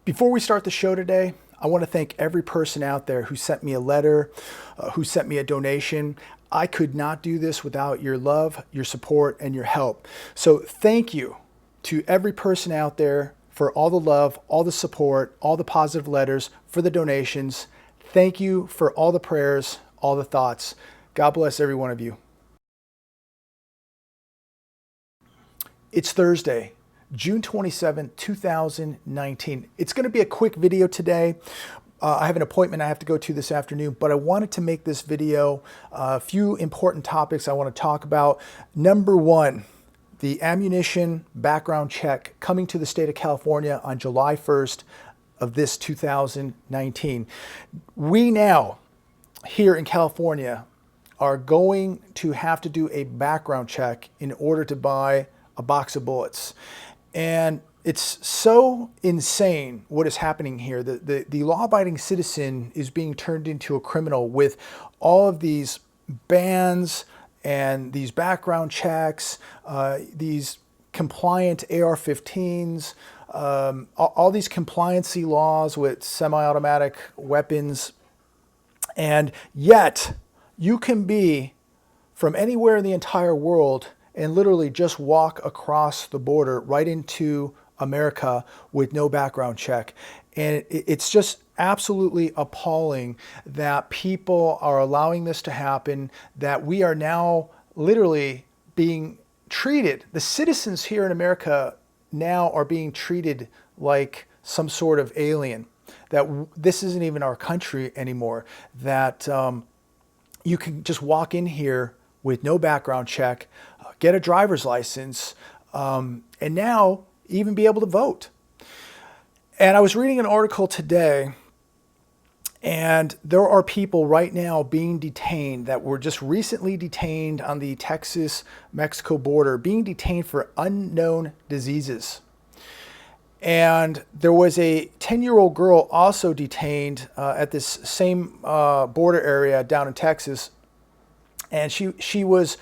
Before we start the show today, I want to thank every person out there who sent me a letter, who sent me a donation. I could not do this without your love, your support, and your help. So thank you to every person out there for all the love, all the support, all the positive letters, for the donations. Thank you for all the prayers, all the thoughts. God bless every one of you. It's Thursday, June 27, 2019. It's going to be a quick video today. I have an appointment I have to go to this afternoon, but I wanted to make this video a few important topics I want to talk about. Number one, the ammunition background check coming to the state of California on July 1st of this 2019. We now, here in California, are going to have to do a background check in order to buy a box of bullets. And it's so insane what is happening here. The law-abiding citizen is being turned into a criminal with all of these bans and these background checks, these compliant AR-15s, all these compliancy laws with semi-automatic weapons. And yet, you can be from anywhere in the entire world and literally just walk across the border right into America with no background check. And it's just absolutely appalling that people are allowing this to happen, that we are now literally being treated, the citizens here in America now are being treated like some sort of alien, that this isn't even our country anymore, that you can just walk in here with no background check, get a driver's license, and now even be able to vote. And I was reading an article today, and there are people right now being detained that were just recently detained on the Texas-Mexico border, being detained for unknown diseases. And there was a 10-year-old girl also detained at this same border area down in Texas. And she was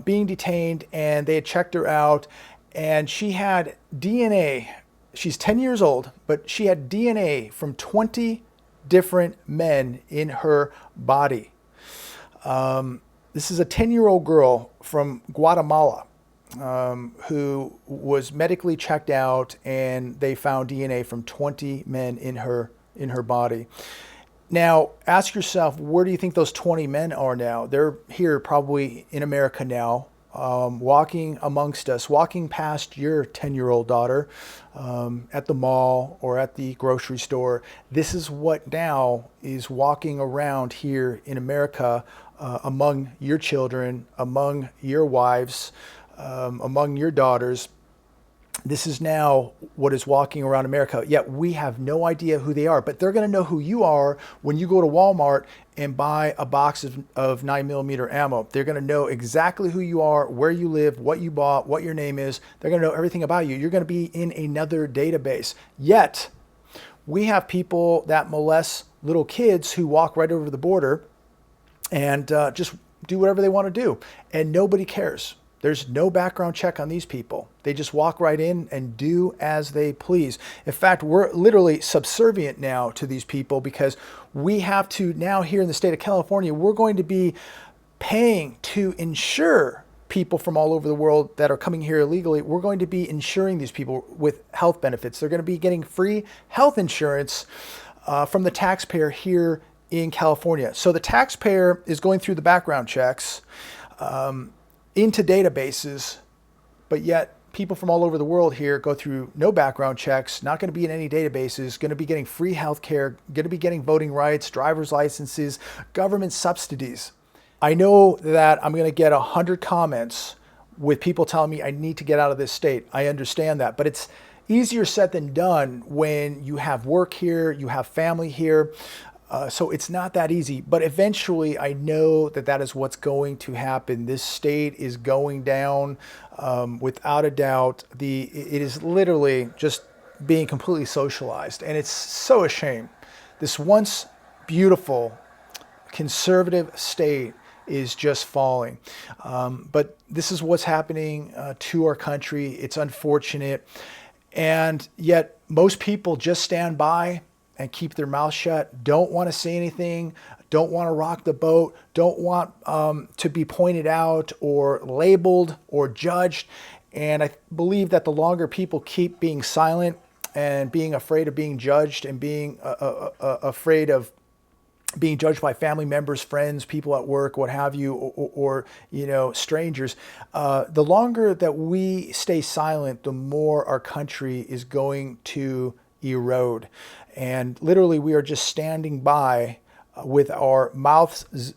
being detained, and they had checked her out, and she had DNA. She's 10 years old, but she had DNA from 20 different men in her body. This is a 10-year-old girl from Guatemala who was medically checked out, and they found DNA from 20 men in her body. Now, ask yourself, where do you think those 20 men are now? They're here probably in America now, walking amongst us, walking past your 10-year-old daughter at the mall or at the grocery store. This is what now is walking around here in America among your children, among your wives, among your daughters. This is now what is walking around America, yet we have no idea who they are. But they're going to know who you are when you go to Walmart and buy a box of 9mm ammo. They're going to know exactly who you are, where you live, what you bought, what your name is. They're going to know everything about you. You're going to be in another database. Yet, we have people that molest little kids who walk right over the border and just do whatever they want to do. And nobody cares. There's no background check on these people. They just walk right in and do as they please. In fact, we're literally subservient now to these people, because we have to now, here in the state of California, we're going to be paying to insure people from all over the world that are coming here illegally. We're going to be insuring these people with health benefits. They're going to be getting free health insurance from the taxpayer here in California. So the taxpayer is going through the background checks into databases, but yet people from all over the world here go through no background checks, not going to be in any databases, going to be getting free health care, going to be getting voting rights, driver's licenses, government subsidies. I know that I'm going to get 100 comments with people telling me I need to get out of this state. I understand that, but it's easier said than done when you have work here, you have family here. So it's not that easy, but eventually I know that that is what's going to happen. This state is going down without a doubt. It is literally just being completely socialized, and it's so a shame. This once beautiful conservative state is just falling. But this is what's happening to our country. It's unfortunate. And yet most people just stand by and keep their mouth shut, don't want to say anything, don't want to rock the boat, don't want to be pointed out or labeled or judged. And I believe that the longer people keep being silent and being afraid of being judged and being afraid of being judged by family members, friends, people at work, what have you, or you know, strangers, the longer that we stay silent, the more our country is going to erode. And literally, we are just standing by with our mouths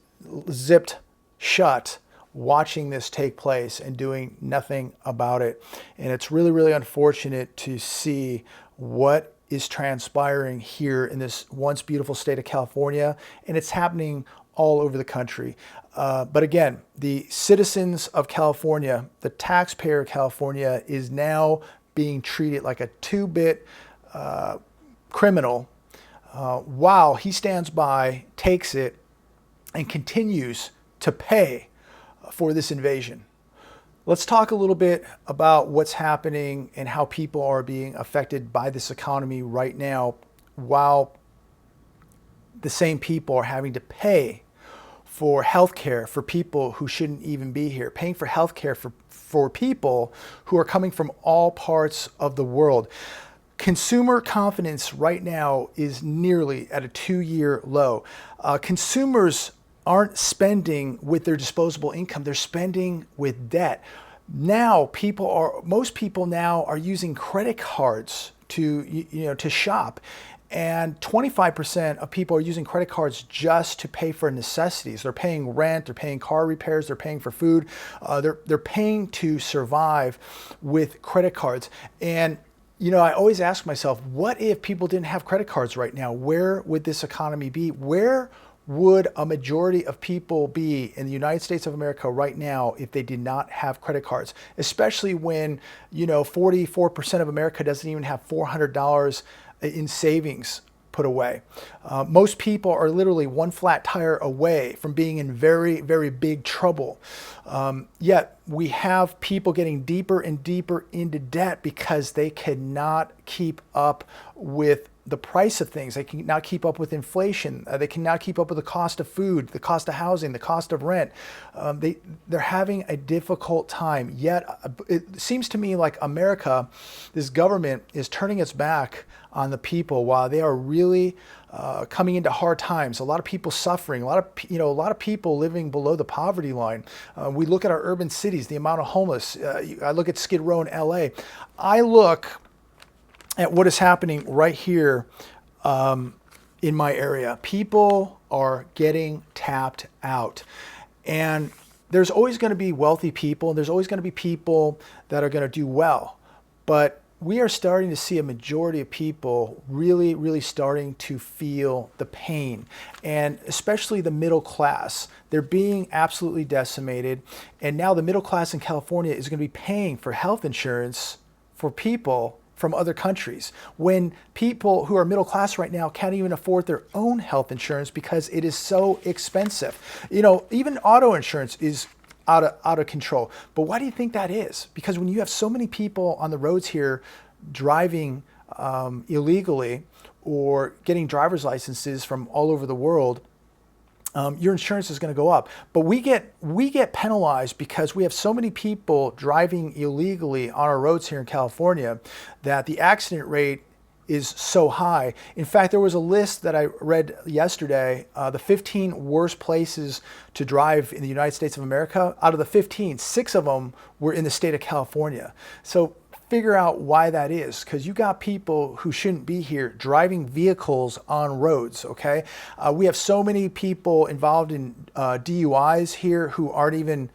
zipped shut, watching this take place and doing nothing about it. And it's really, really unfortunate to see what is transpiring here in this once beautiful state of California, and it's happening all over the country. But again, the citizens of California, the taxpayer of California, is now being treated like a two-bit criminal while he stands by, takes it, and continues to pay for this invasion. Let's talk a little bit about what's happening and how people are being affected by this economy right now, while the same people are having to pay for healthcare for people who shouldn't even be here, paying for healthcare for people who are coming from all parts of the world. Consumer confidence right now is nearly at a 2-year low. Consumers aren't spending with their disposable income, they're spending with debt. Now most people now are using credit cards to shop. And 25% of people are using credit cards just to pay for necessities. They're paying rent, they're paying car repairs, they're paying for food. They're paying to survive with credit cards. And you know, I always ask myself, what if people didn't have credit cards right now? Where would this economy be? Where would a majority of people be in the United States of America right now if they did not have credit cards? Especially when, you know, 44% of America doesn't even have $400 in savings put away. Most people are literally one flat tire away from being in very, very big trouble. Yet we have people getting deeper and deeper into debt because they cannot keep up with the price of things. They cannot keep up with inflation. They cannot keep up with the cost of food, the cost of housing, the cost of rent. They're having a difficult time. Yet it seems to me like America, this government, is turning its back on the people while they are really coming into hard times. A lot of people suffering. A lot of people living below the poverty line. We look at our urban cities, the amount of homeless. I look at Skid Row in LA. I look at what is happening right here in my area. People are getting tapped out. And there's always going to be wealthy people, and there's always going to be people that are going to do well. But we are starting to see a majority of people really, really starting to feel the pain, and especially the middle class. They're being absolutely decimated. And now the middle class in California is going to be paying for health insurance for people from other countries, when people who are middle class right now can't even afford their own health insurance because it is so expensive. You know, even auto insurance is out of control. But why do you think that is? Because when you have so many people on the roads here driving illegally or getting driver's licenses from all over the world, your insurance is going to go up. But we get penalized because we have so many people driving illegally on our roads here in California that the accident rate is so high. In fact, there was a list that I read yesterday, the 15 worst places to drive in the United States of America. Out of the 15, 6 of them were in the state of California. So figure out why that is, because you got people who shouldn't be here driving vehicles on roads, okay? We have so many people involved in DUIs here who aren't even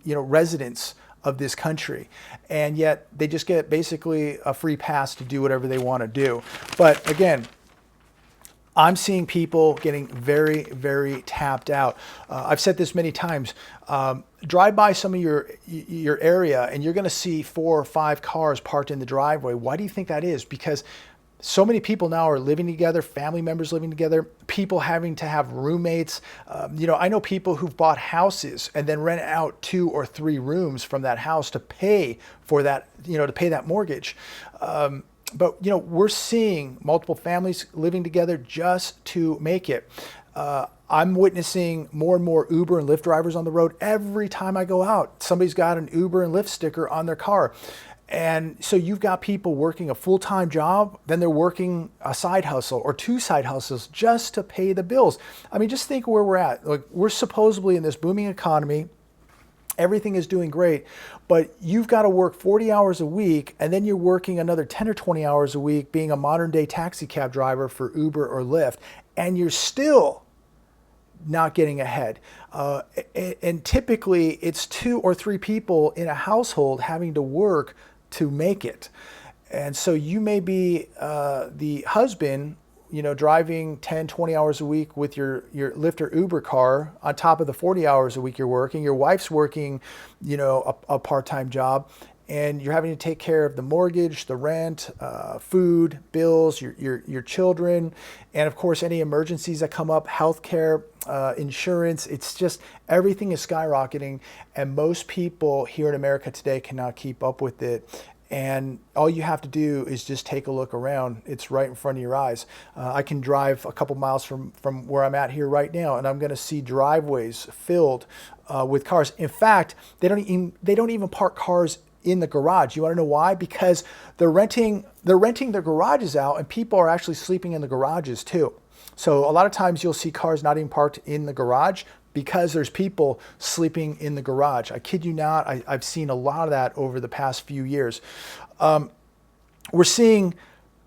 residents of this country, and yet they just get basically a free pass to do whatever they want to do. But again, I'm seeing people getting very, very tapped out. I've said this many times. Drive by some of your area and you're going to see 4 or 5 cars parked in the driveway. Why do you think that is? Because So many people now are living together, family members living together, people having to have roommates. I know people who've bought houses and then rent out 2 or 3 rooms from that house to pay for that, to pay that mortgage. But we're seeing multiple families living together just to make it. I'm witnessing more and more Uber and Lyft drivers on the road. Every time I go out, somebody's got an Uber and Lyft sticker on their car. And so you've got people working a full-time job, then they're working a side hustle or 2 side hustles just to pay the bills. I mean, just think where we're at. Like, we're supposedly in this booming economy. Everything is doing great, but you've got to work 40 hours a week, and then you're working another 10 or 20 hours a week being a modern day taxi cab driver for Uber or Lyft, and you're still not getting ahead. And typically it's 2 or 3 people in a household having to work to make it. And so you may be the husband, driving 10, 20 hours a week with your Lyft or Uber car on top of the 40 hours a week you're working. Your wife's working, a part-time job, and you're having to take care of the mortgage, the rent, food, bills, your children, and of course any emergencies that come up, healthcare, insurance. It's just everything is skyrocketing, and most people here in America today cannot keep up with it. And all you have to do is just take a look around. It's right in front of your eyes. I can drive a couple miles from where I'm at here right now, and I'm going to see driveways filled with cars. In fact, they don't even park cars in the garage. You want to know why? Because they're renting their garages out, and people are actually sleeping in the garages too. So a lot of times you'll see cars not even parked in the garage because there's people sleeping in the garage. I kid you not, I've seen a lot of that over the past few years. We're seeing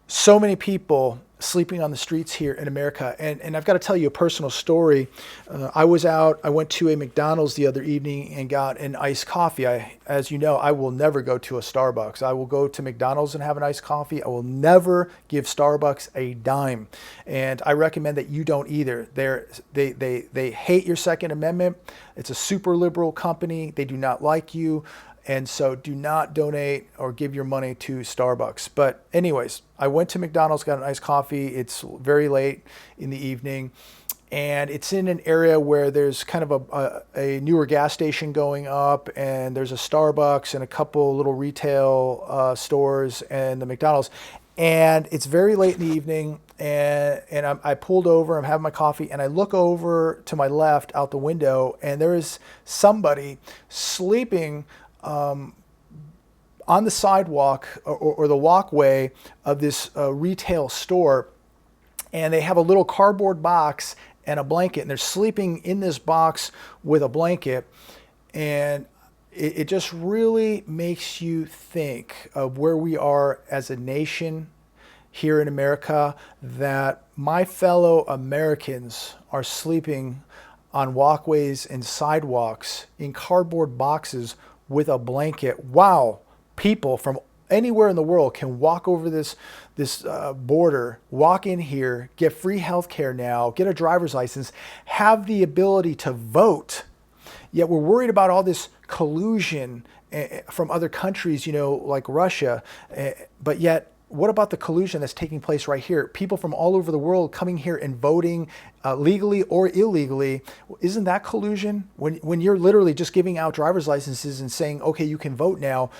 so many people sleeping on the streets here in America. And I've got to tell you a personal story. I went to a McDonald's the other evening and got an iced coffee. As you know, I will never go to a Starbucks. I will go to McDonald's and have an iced coffee. I will never give Starbucks a dime. And I recommend that you don't either. They hate your Second Amendment. It's a super liberal company. They do not like you. And so do not donate or give your money to Starbucks. But anyways, I went to McDonald's, got an iced coffee. It's very late in the evening, and it's in an area where there's kind of a newer gas station going up, and there's a Starbucks and a couple little retail stores and the McDonald's. And it's very late in the evening, and I pulled over, I'm having my coffee, and I look over to my left out the window, and there is somebody sleeping on the sidewalk or the walkway of this retail store, and they have a little cardboard box and a blanket, and they're sleeping in this box with a blanket. And it just really makes you think of where we are as a nation here in America, that my fellow Americans are sleeping on walkways and sidewalks in cardboard boxes with a blanket. Wow, people from anywhere in the world can walk over this border, walk in here, get free health care now, get a driver's license, have the ability to vote. Yet we're worried about all this collusion from other countries, like Russia. But yet, what about the collusion that's taking place right here? People from all over the world coming here and voting legally or illegally. Isn't that collusion? When you're literally just giving out driver's licenses and saying, okay, you can vote now,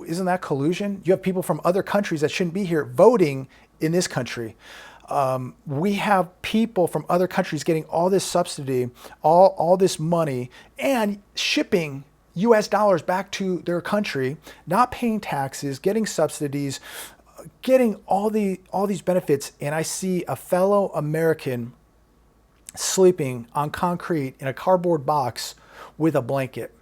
isn't that collusion? You have people from other countries that shouldn't be here voting in this country. We have people from other countries getting all this subsidy, all this money, and shipping US dollars back to their country, not paying taxes, getting subsidies, getting all these benefits. And I see a fellow American sleeping on concrete in a cardboard box with a blanket.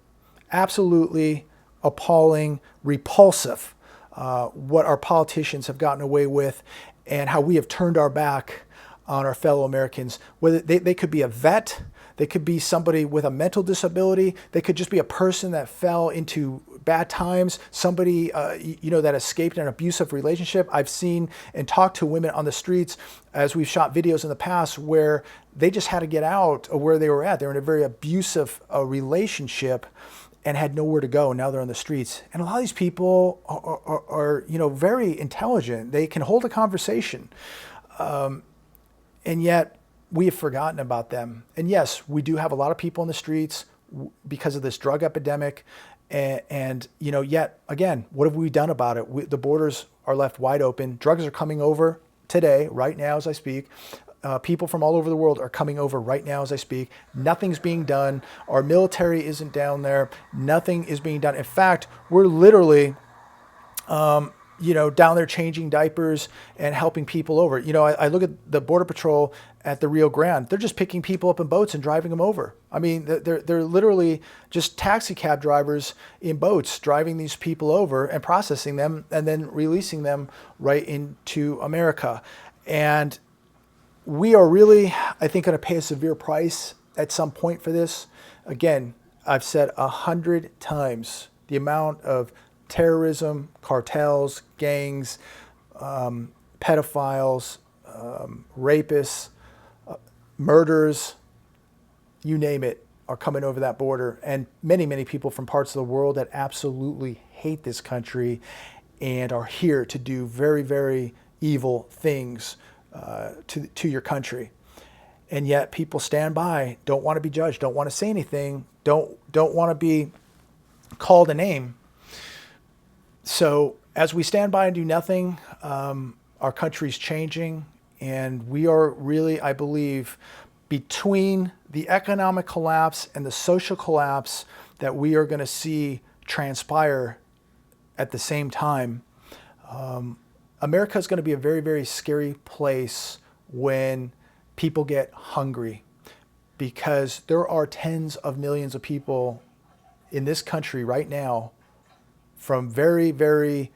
Absolutely appalling, repulsive, what our politicians have gotten away with, and how we have turned our back on our fellow Americans. Whether they could be a vet, they could be somebody with a mental disability, they could just be a person that fell into bad times, somebody that escaped an abusive relationship. I've seen and talked to women on the streets, as we've shot videos in the past, where they just had to get out of where they were at. They're in a very abusive relationship, and had nowhere to go. Now they're on the streets. And a lot of these people are very intelligent. They can hold a conversation. And yet we have forgotten about them. And yes, we do have a lot of people in the streets because of this drug epidemic. And yet again, what have we done about it? The borders are left wide open. Drugs are coming over today, right now as I speak. People from all over the world are coming over right now as I speak. Nothing's being done. Our military isn't down there. Nothing is being done. In fact, we're literally, down there changing diapers and helping people over. I look at the Border Patrol at the Rio Grande. They're just picking people up in boats and driving them over. I mean, they're literally just taxi cab drivers in boats driving these people over and processing them and then releasing them right into America. And we are really, I think, going to pay a severe price at some point for this. Again, I've said 100 times the amount of terrorism, cartels, gangs, pedophiles, rapists, murders, you name it, are coming over that border. And many, many people from parts of the world that absolutely hate this country and are here to do very, very evil things to your country. And yet people stand by, don't want to be judged, don't want to say anything, don't want to be called a name. So as we stand by and do nothing, our country's changing, and we are really, I believe, between the economic collapse and the social collapse that we are going to see transpire at the same time. America is going to be a very, very scary place when people get hungry, because there are tens of millions of people in this country right now from very, very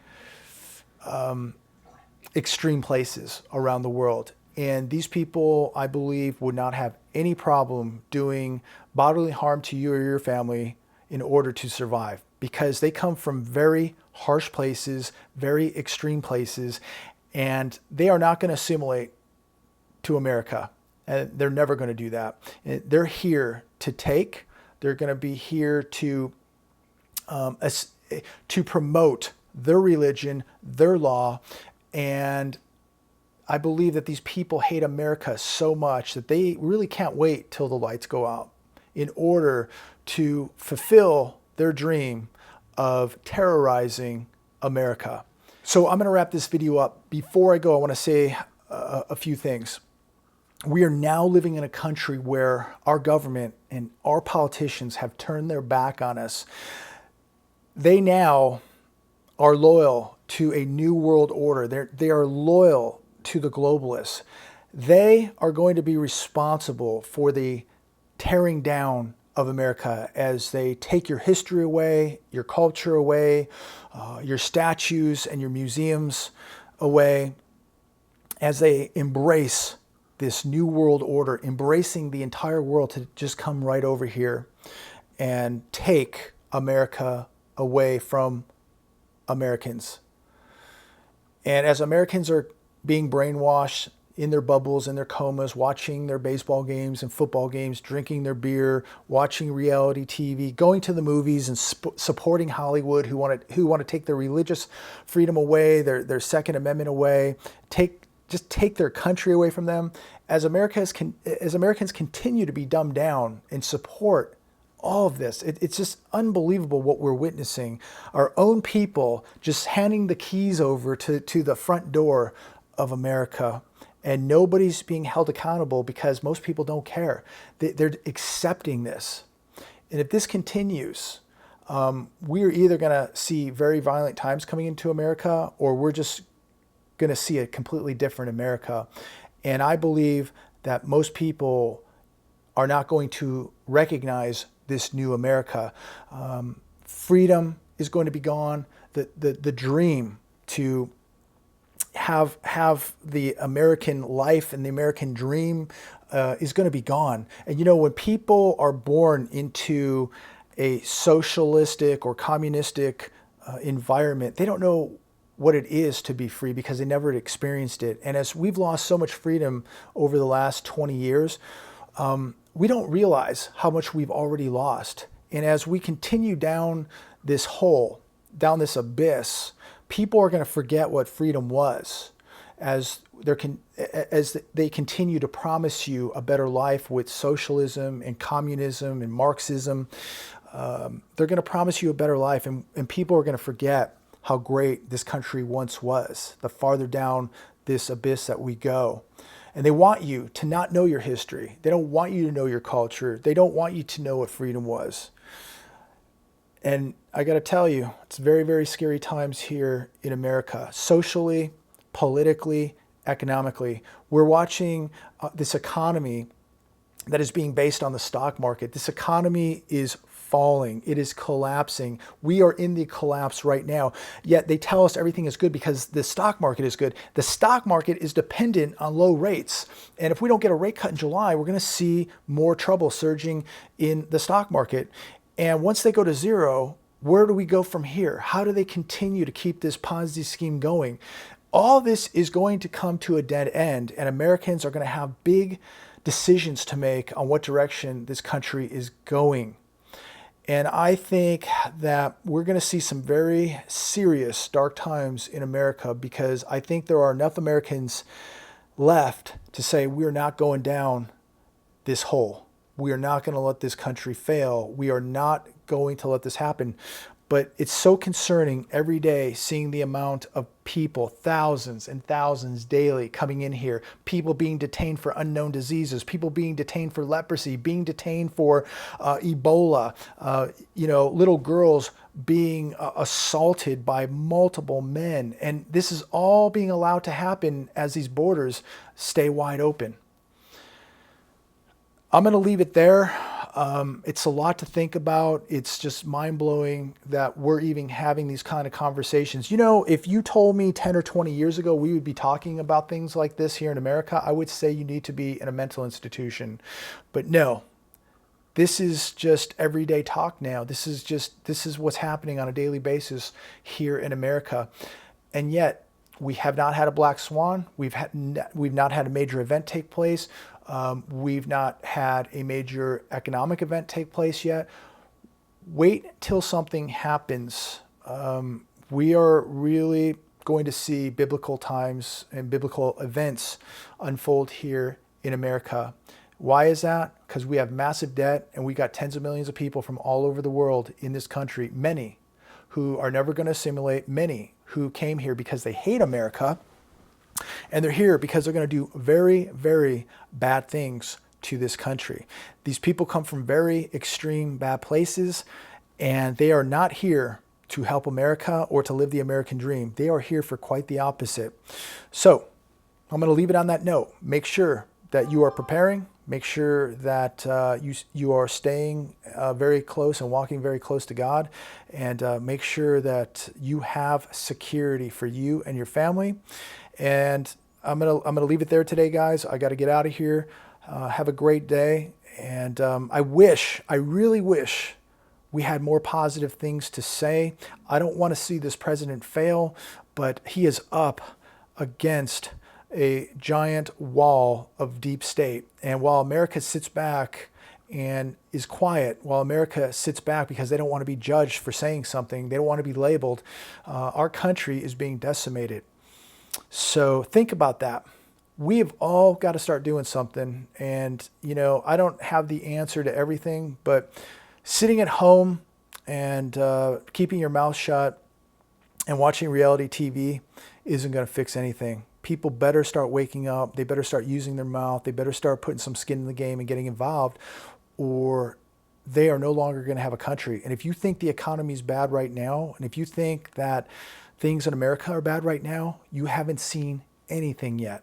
extreme places around the world. And these people, I believe, would not have any problem doing bodily harm to you or your family in order to survive, because they come from very harsh places, very extreme places, and they are not going to assimilate to America. And they're never going to do that. They're here to take. They're going to be here to promote their religion, their law. And I believe that these people hate America so much that they really can't wait till the lights go out in order to fulfill their dream of terrorizing America. So I'm going to wrap this video up. Before I go, I want to say a few things. We are now living in a country where our government and our politicians have turned their back on us. They now are loyal to a new world order. They are loyal to the globalists. They are going to be responsible for the tearing down of America as they take your history away, your culture away, your statues and your museums away, as they embrace this new world order, embracing the entire world to just come right over here and take America away from Americans. And as Americans are being brainwashed in their bubbles, in their comas, watching their baseball games and football games, drinking their beer, watching reality TV, going to the movies and supporting Hollywood, who want to take their religious freedom away, their Second Amendment away, just take their country away from them. As Americans continue to be dumbed down and support all of this, it's just unbelievable what we're witnessing. Our own people just handing the keys over to the front door of America, and nobody's being held accountable because most people don't care. They're accepting this. And if this continues, we're either going to see very violent times coming into America, or we're just going to see a completely different America. And I believe that most people are not going to recognize this new America. Freedom is going to be gone. The dream to have the American life and the American dream is going to be gone. And when people are born into a socialistic or communistic environment, they don't know what it is to be free because they never experienced it. And as we've lost so much freedom over the last 20 years, we don't realize how much we've already lost. And as we continue down this hole, down this abyss, people are going to forget what freedom was as they continue to promise you a better life with socialism and communism and Marxism. They're going to promise you a better life, and people are going to forget how great this country once was, the farther down this abyss that we go. And they want you to not know your history. They don't want you to know your culture. They don't want you to know what freedom was. And I got to tell you, it's very, very scary times here in America, socially, politically, economically. We're watching this economy that is being based on the stock market. This economy is falling. It is collapsing. We are in the collapse right now. Yet they tell us everything is good because the stock market is good. The stock market is dependent on low rates. And if we don't get a rate cut in July, we're going to see more trouble surging in the stock market. And once they go to zero, where do we go from here? How do they continue to keep this Ponzi scheme going? All this is going to come to a dead end, and Americans are going to have big decisions to make on what direction this country is going. And I think that we're going to see some very serious dark times in America, because I think there are enough Americans left to say we're not going down this hole. We are not going to let this country fail. We are not going to let this happen. But it's so concerning every day seeing the amount of people, thousands and thousands daily coming in here, people being detained for unknown diseases, people being detained for leprosy, being detained for Ebola, little girls being assaulted by multiple men. And this is all being allowed to happen as these borders stay wide open. I'm going to leave it there. It's a lot to think about. It's just mind-blowing that we're even having these kind of conversations. You know, if you told me 10 or 20 years ago we would be talking about things like this here in America, I would say you need to be in a mental institution. But no, this is just everyday talk now. This is what's happening on a daily basis here in America. And yet we have not had a black swan. We've not had a major event take place. We've not had a major economic event take place yet. Wait till something happens. We are really going to see biblical times and biblical events unfold here in America. Why is that? Because we have massive debt, and we got tens of millions of people from all over the world in this country, many who are never going to assimilate, many who came here because they hate America. And they're here because they're going to do very, very bad things to this country. These people come from very extreme bad places, and they are not here to help America or to live the American dream. They are here for quite the opposite. So I'm going to leave it on that note. Make sure that you are preparing. Make sure that you are staying very close and walking very close to God, and make sure that you have security for you and your family. And I'm gonna leave it there today, guys. I got to get out of here. Have a great day. And I really wish we had more positive things to say. I don't want to see this president fail, but he is up against a giant wall of deep state. And while America sits back and is quiet, while America sits back because they don't want to be judged for saying something, they don't want to be labeled, our country is being decimated. So think about that. We have all got to start doing something. And, I don't have the answer to everything, but sitting at home and keeping your mouth shut and watching reality TV isn't going to fix anything. People better start waking up. They better start using their mouth. They better start putting some skin in the game and getting involved, or they are no longer going to have a country. And if you think the economy is bad right now, and if you think that things in America are bad right now, you haven't seen anything yet.